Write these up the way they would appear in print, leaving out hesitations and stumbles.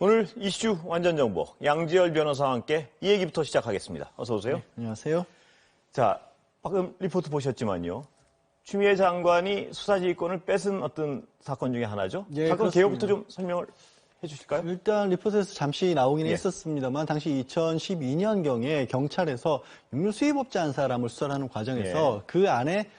오늘 이슈 완전 정보 양지열 변호사와 함께 이 얘기부터 시작하겠습니다. 어서 오세요. 네, 안녕하세요. 자, 방금 리포트 보셨지만요. 추미애 장관이 수사지휘권을 뺏은 어떤 사건 중에 하나죠. 예, 사건 그렇습니다. 개요부터 좀 설명을 해주실까요? 일단 리포트에서 잠시 나오긴 예. 했었습니다.만 당시 2012년경에 경찰에서 육류 수입업자 한 사람을 수사를 하는 과정에서 그 안에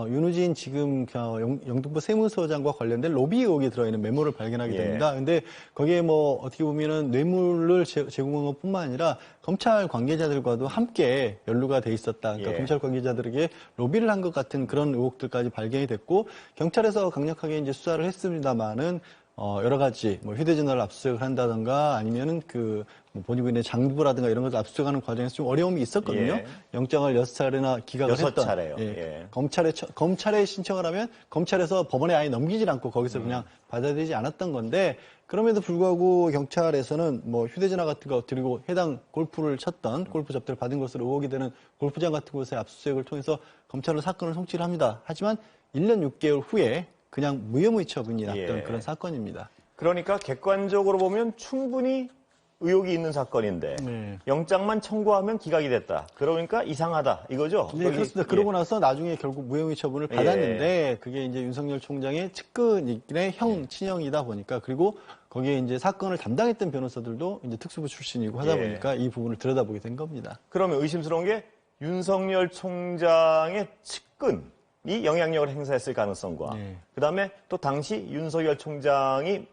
윤우진 지금 영등포 세무서장과 관련된 로비 의혹이 들어있는 메모를 발견하게 됩니다. 근데 거기에 뭐 어떻게 보면은 뇌물을 제공한 것뿐만 아니라 검찰 관계자들과도 함께 연루가 돼 있었다. 그러니까 검찰 관계자들에게 로비를 한 것 같은 그런 의혹들까지 발견이 됐고 경찰에서 강력하게 이제 수사를 했습니다만은 여러 가지 뭐 휴대전화를 압수수색을 한다든가 아니면은 뭐 본인의 장부라든가 이런 것을 압수수색하는 과정에서 좀 어려움이 있었거든요. 영장을 6차례나 기각을 했던. 6차례요. 검찰에 신청을 하면 검찰에서 법원에 아예 넘기질 않고 거기서 그냥 받아들이지 않았던 건데 그럼에도 불구하고 경찰에서는 뭐 휴대전화 같은 거 드리고 해당 골프를 쳤던 골프 접대를 받은 것으로 의혹이 되는 골프장 같은 곳에 압수수색을 통해서 검찰로 사건을 송치를 합니다. 하지만 1년 6개월 후에 그냥 무혐의 처분이 났던 그런 사건입니다. 그러니까 객관적으로 보면 충분히 의혹이 있는 사건인데 영장만 청구하면 기각이 됐다. 그러니까 이상하다 이거죠? 네, 그렇습니다. 그러고 나서 나중에 결국 무혐의 처분을 받았는데 그게 이제 윤석열 총장의 측근의 형 친형이다 보니까 그리고 거기에 이제 사건을 담당했던 변호사들도 이제 특수부 출신이고 하다 보니까 이 부분을 들여다보게 된 겁니다. 그러면 의심스러운 게 윤석열 총장의 측근이 영향력을 행사했을 가능성과 그다음에 또 당시 윤석열 총장이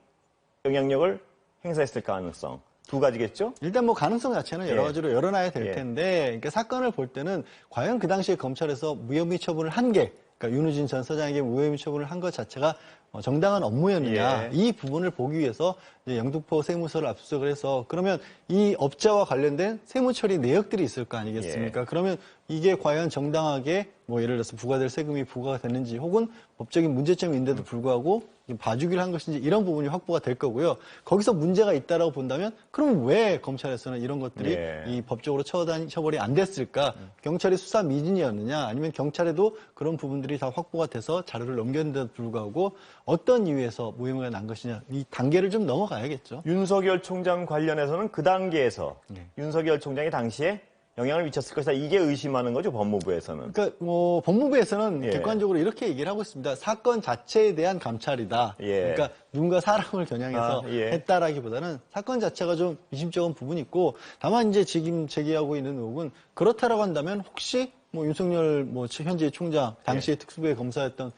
영향력을 행사했을 가능성 두 가지겠죠? 일단 뭐 가능성 자체는 여러 가지로 열어놔야 될 텐데 그러니까 사건을 볼 때는 과연 그 당시에 검찰에서 무혐의 처분을 한 게 그러니까 윤우진 전 서장에게 무혐의 처분을 한 것 자체가 정당한 업무였느냐 이 부분을 보기 위해서 이제 영등포 세무서를 압수수색을 해서 그러면 이 업자와 관련된 세무처리 내역들이 있을 거 아니겠습니까? 그러면 이게 과연 정당하게 뭐 예를 들어서 부과될 세금이 부과가 됐는지 혹은 법적인 문제점이 있는데도 불구하고 봐주기를 한 것인지 이런 부분이 확보가 될 거고요. 거기서 문제가 있다라고 본다면 그럼 왜 검찰에서는 이런 것들이 이 법적으로 처벌이 안 됐을까? 경찰이 수사 미진이었느냐 아니면 경찰에도 그런 부분들이 다 확보가 돼서 자료를 넘겼는데도 불구하고 어떤 이유에서 무혐의가 난 것이냐 이 단계를 좀 넘어가야겠죠. 윤석열 총장 관련해서는 그 단계에서 윤석열 총장이 당시에 영향을 미쳤을 것이다. 이게 의심하는 거죠, 법무부에서는. 그러니까 법무부에서는 객관적으로 이렇게 얘기를 하고 있습니다. 사건 자체에 대한 감찰이다. 그러니까 누군가 사람을 겨냥해서 했다라기보다는 사건 자체가 좀 미심쩍은 부분이 있고 다만 이제 지금 제기하고 있는 의혹은 그렇다라고 한다면 혹시 뭐 윤석열 현재 총장 당시에 특수부의 검사였던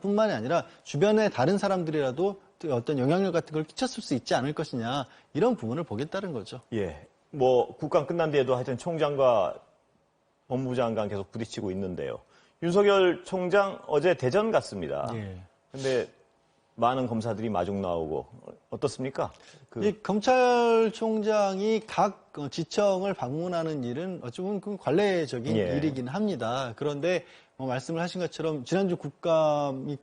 뿐만이 아니라 주변의 다른 사람들이라도 어떤 영향력 같은 걸 끼쳤을 수 있지 않을 것이냐 이런 부분을 보겠다는 거죠. 뭐 국감 끝난 뒤에도 하여튼 총장과 법무부 장관 계속 부딪히고 있는데요. 윤석열 총장 어제 대전 갔습니다. 근데 많은 검사들이 마중 나오고 어떻습니까? 검찰총장이 각 지청을 방문하는 일은 어찌 보면 관례적인 일이긴 합니다. 그런데 말씀을 하신 것처럼 지난주 국감이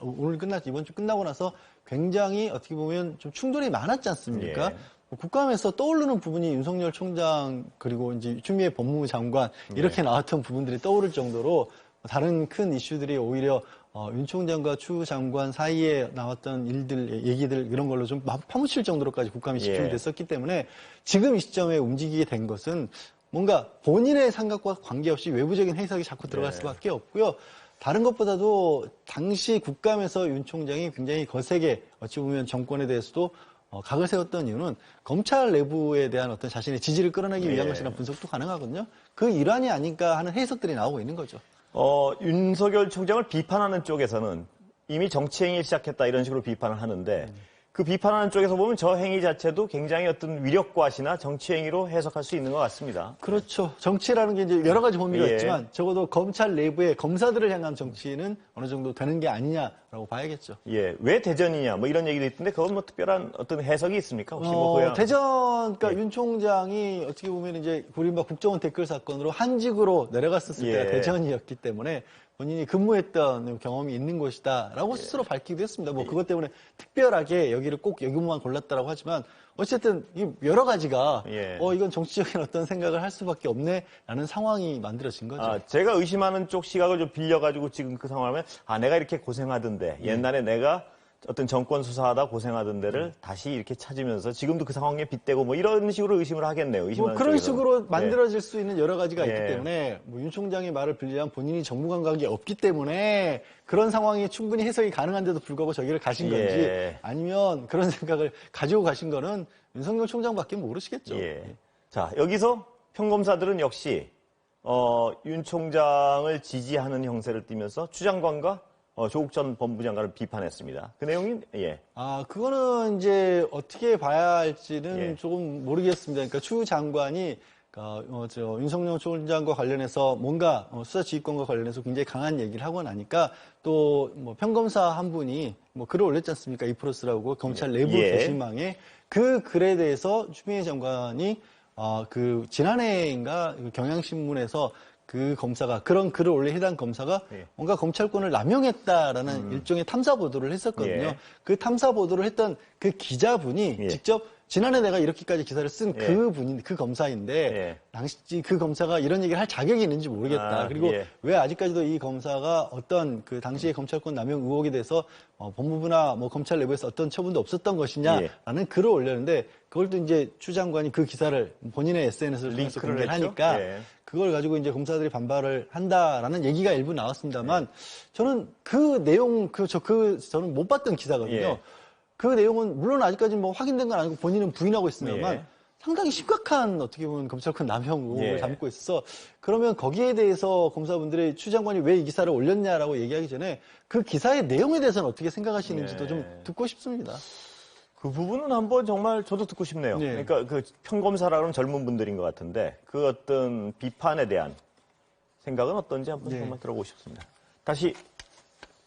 오늘 이번 주 끝나고 나서 굉장히 어떻게 보면 좀 충돌이 많았지 않습니까? 국감에서 떠오르는 부분이 윤석열 총장 그리고 이제 추미애 법무부 장관 이렇게 나왔던 부분들이 떠오를 정도로 다른 큰 이슈들이 오히려 윤 총장과 추 장관 사이에 나왔던 얘기들 이런 걸로 좀 파묻힐 정도로까지 국감이 집중이 됐었기 때문에 지금 이 시점에 움직이게 된 것은 뭔가 본인의 생각과 관계없이 외부적인 해석이 자꾸 들어갈 수밖에 없고요. 다른 것보다도 당시 국감에서 윤 총장이 굉장히 거세게 어찌 보면 정권에 대해서도 각을 세웠던 이유는 검찰 내부에 대한 어떤 자신의 지지를 끌어내기 위한 것이라는 분석도 가능하거든요. 그 일환이 아닐까 하는 해석들이 나오고 있는 거죠. 윤석열 총장을 비판하는 쪽에서는 이미 정치행위를 시작했다 이런 식으로 비판을 하는데 그 비판하는 쪽에서 보면 저 행위 자체도 굉장히 어떤 위력과시나 정치행위로 해석할 수 있는 것 같습니다. 그렇죠. 정치라는 게 이제 여러 가지 범위가 있지만 적어도 검찰 내부의 검사들을 향한 정치는 어느 정도 되는 게 아니냐라고 봐야겠죠. 왜 대전이냐 뭐 이런 얘기도 있던데 그건 뭐 특별한 어떤 해석이 있습니까? 혹시 대전, 그러니까 윤 총장이 어떻게 보면 이제 우리막 국정원 댓글 사건으로 한직으로 내려갔었을 때가 대전이었기 때문에 본인이 근무했던 경험이 있는 곳이다라고 스스로 밝히기도 했습니다. 뭐 그것 때문에 특별하게 여기만 골랐다라고 하지만 어쨌든 여러 가지가 이건 정치적인 어떤 생각을 할 수밖에 없네라는 상황이 만들어진 거죠. 제가 의심하는 쪽 시각을 좀 빌려가지고 지금 그 상황을 하면 내가 이렇게 고생하던데 옛날에 내가 어떤 정권 수사하다 고생하던 데를 다시 이렇게 찾으면서 지금도 그 상황에 빗대고 뭐 이런 식으로 의심을 하겠네요. 뭐 그런 쪽에서는. 식으로 만들어질 수 있는 여러 가지가 예. 있기 때문에 뭐 윤 총장의 말을 빌리자면 본인이 정부 감각이 없기 때문에 그런 상황이 충분히 해석이 가능한데도 불구하고 저기를 가신 건지 예. 아니면 그런 생각을 가지고 가신 거는 윤석열 총장밖에 모르시겠죠. 예. 자, 여기서 평검사들은 역시 윤 총장을 지지하는 형세를 띠면서 추 장관과 조국 전 법무장관을 비판했습니다. 그 내용이 예. 그거는 이제 어떻게 봐야 할지는 예. 조금 모르겠습니다. 그러니까 추 장관이 윤석열 총장과 관련해서 뭔가 수사 지휘권과 관련해서 굉장히 강한 얘기를 하고 나니까 또 뭐 평검사 한 분이 뭐 글을 올렸지 않습니까? 이프로스라고 검찰 내부 예. 게시망에 그 글에 대해서 추미애 장관이 그 지난해인가 경향신문에서 그 검사가 그런 글을 올린 해당 검사가 예. 뭔가 검찰권을 남용했다라는 일종의 탐사 보도를 했었거든요. 예. 그 탐사 보도를 했던 그 기자분이 예. 직접 지난해 내가 이렇게까지 기사를 쓴 예. 그 검사인데 예. 당시 그 검사가 이런 얘기를 할 자격이 있는지 모르겠다. 그리고 예. 왜 아직까지도 이 검사가 어떤 그 당시의 검찰권 남용 의혹에 대해서 법무부나 뭐 검찰 내부에서 어떤 처분도 없었던 것이냐라는 글을 올렸는데 그걸 또 이제 추 장관이 그 기사를 본인의 SNS를 통해서 링크를 공개를 했죠? 하니까 예. 그걸 가지고 이제 검사들이 반발을 한다라는 얘기가 일부 나왔습니다만 저는 그 내용 저는 못 봤던 기사거든요. 예. 그 내용은 물론 아직까지는 뭐 확인된 건 아니고 본인은 부인하고 있습니다만 예. 상당히 심각한 어떻게 보면 검찰권 남용 의혹을 예. 담고 있어서 그러면 거기에 대해서 검사분들이 추 장관이 왜 이 기사를 올렸냐라고 얘기하기 전에 그 기사의 내용에 대해서는 어떻게 생각하시는지도 예. 좀 듣고 싶습니다. 그 부분은 한번 정말 저도 듣고 싶네요. 네. 그러니까 그 평검사라는 젊은 분들인 것 같은데 그 어떤 비판에 대한 생각은 어떤지 한번 네. 정말 들어보고 싶습니다. 다시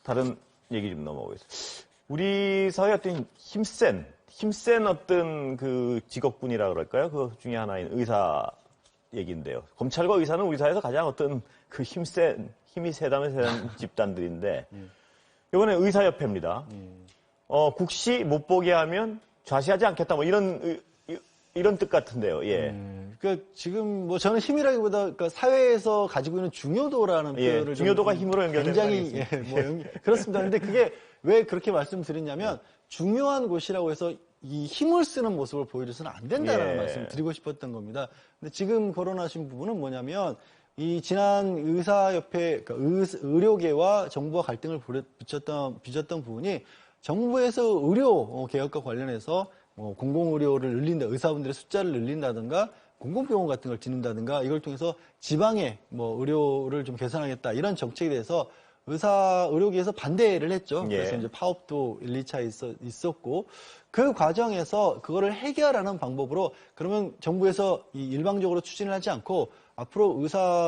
다른 얘기 좀 넘어가겠습니다. 우리 사회 어떤 힘센 어떤 그 직업군이라 그럴까요? 그 중에 하나인 의사 얘기인데요. 검찰과 의사는 우리 사회에서 가장 어떤 그 힘이 세다면 세는 집단들인데 이번에 의사협회입니다. 국시 못 보게 하면 좌시하지 않겠다 뭐 이런 뜻 같은데요. 예. 그러니까 지금 뭐 저는 힘이라기보다 그러니까 사회에서 가지고 있는 중요도라는 예, 표현을 중요도가 좀 힘으로 연결되는 거 굉장히 그렇습니다. 근데 그게 왜 그렇게 말씀드리냐면 중요한 곳이라고 해서 이 힘을 쓰는 모습을 보여줘서는 안 된다는 예. 말씀을 드리고 싶었던 겁니다. 근데 지금 거론하신 부분은 뭐냐면 이 지난 의사협회 그러니까 의료계와 정부와 갈등을 빚었던 부분이 정부에서 의료 개혁과 관련해서 공공의료를 늘린다, 의사분들의 숫자를 늘린다든가 공공병원 같은 걸 짓는다든가 이걸 통해서 지방의 의료를 좀 개선하겠다 이런 정책에 대해서 의료계에서 반대를 했죠. 예. 그래서 이제 파업도 1, 2차 있었고 그 과정에서 그거를 해결하는 방법으로 그러면 정부에서 일방적으로 추진을 하지 않고 앞으로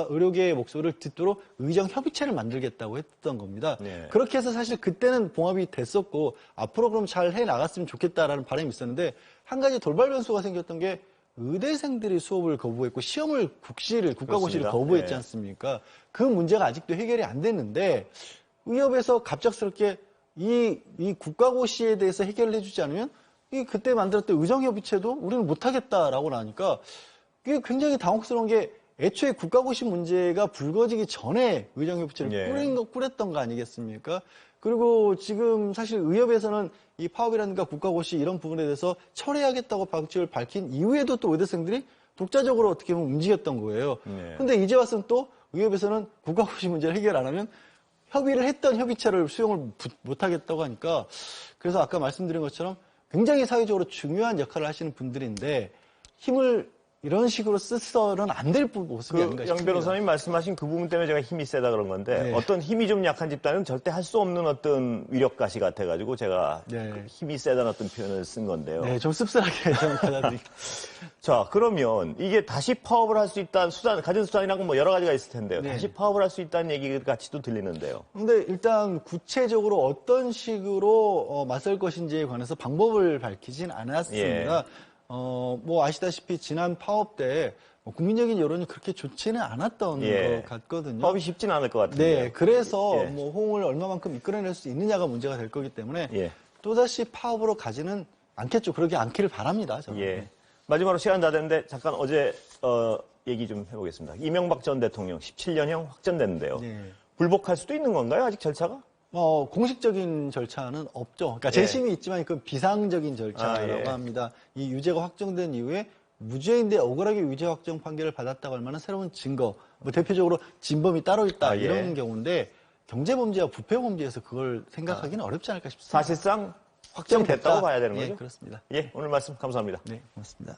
의료계의 목소리를 듣도록 의정협의체를 만들겠다고 했던 겁니다. 네. 그렇게 해서 사실 그때는 봉합이 됐었고 앞으로 그럼 잘 해나갔으면 좋겠다라는 바람이 있었는데 한 가지 돌발 변수가 생겼던 게 의대생들이 수업을 거부했고 시험을 국가고시를 그렇습니다. 거부했지 네. 않습니까? 그 문제가 아직도 해결이 안 됐는데 의협에서 갑작스럽게 이 국가고시에 대해서 해결을 해주지 않으면 그때 만들었던 의정협의체도 우리는 못하겠다라고 나니까 이게 굉장히 당혹스러운 게 애초에 국가고시 문제가 불거지기 전에 의정협의체를 예. 꾸렸던 거 아니겠습니까? 그리고 지금 사실 의협에서는 이 파업이라든가 국가고시 이런 부분에 대해서 철회하겠다고 방침을 밝힌 이후에도 또 의대생들이 독자적으로 어떻게 보면 움직였던 거예요. 그런데 이제 와서는 또 의협에서는 국가고시 문제를 해결 안 하면 협의를 했던 협의체를 수용을 못하겠다고 하니까 그래서 아까 말씀드린 것처럼 굉장히 사회적으로 중요한 역할을 하시는 분들인데 힘을 이런 식으로 쓰서는 안 될 모습이 아닌가 싶습니다. 양 변호사님 말씀하신 그 부분 때문에 제가 힘이 세다 그런 건데 네. 어떤 힘이 좀 약한 집단은 절대 할 수 없는 어떤 위력가시 같아가지고 제가 네. 그 힘이 세다는 어떤 표현을 쓴 건데요. 네, 좀 씁쓸하게 좀 받아들이고. 자, 그러면 이게 다시 파업을 할 수 있다는 가진 수단이라고 뭐 여러 가지가 있을 텐데요. 네. 다시 파업을 할 수 있다는 얘기 같이도 들리는데요. 근데 일단 구체적으로 어떤 식으로 맞설 것인지에 관해서 방법을 밝히진 않았습니다. 뭐 아시다시피 지난 파업 때 국민적인 여론이 그렇게 좋지는 않았던 것 같거든요. 파업이 쉽지는 않을 것 같은데. 네, 그래서 예. 뭐 호응을 얼마만큼 이끌어낼 수 있느냐가 문제가 될 거기 때문에 예. 또다시 파업으로 가지는 않겠죠. 그러지 않기를 바랍니다. 저는. 예. 마지막으로 시간 다 됐는데 잠깐 어제 얘기 좀 해보겠습니다. 이명박 전 대통령 17년형 확정됐는데요. 네. 불복할 수도 있는 건가요? 아직 절차가? 공식적인 절차는 없죠. 그러니까 재심이 있지만 그 비상적인 절차라고 합니다. 이 유죄가 확정된 이후에 무죄인데 억울하게 유죄 확정 판결을 받았다고 할 만한 새로운 증거, 뭐 대표적으로 진범이 따로 있다 이런 경우인데 경제범죄와 부패범죄에서 그걸 생각하기는 어렵지 않을까 싶습니다. 사실상 확정됐다고 봐야 되는 거죠? 그렇습니다. 오늘 말씀 감사합니다. 네, 고맙습니다.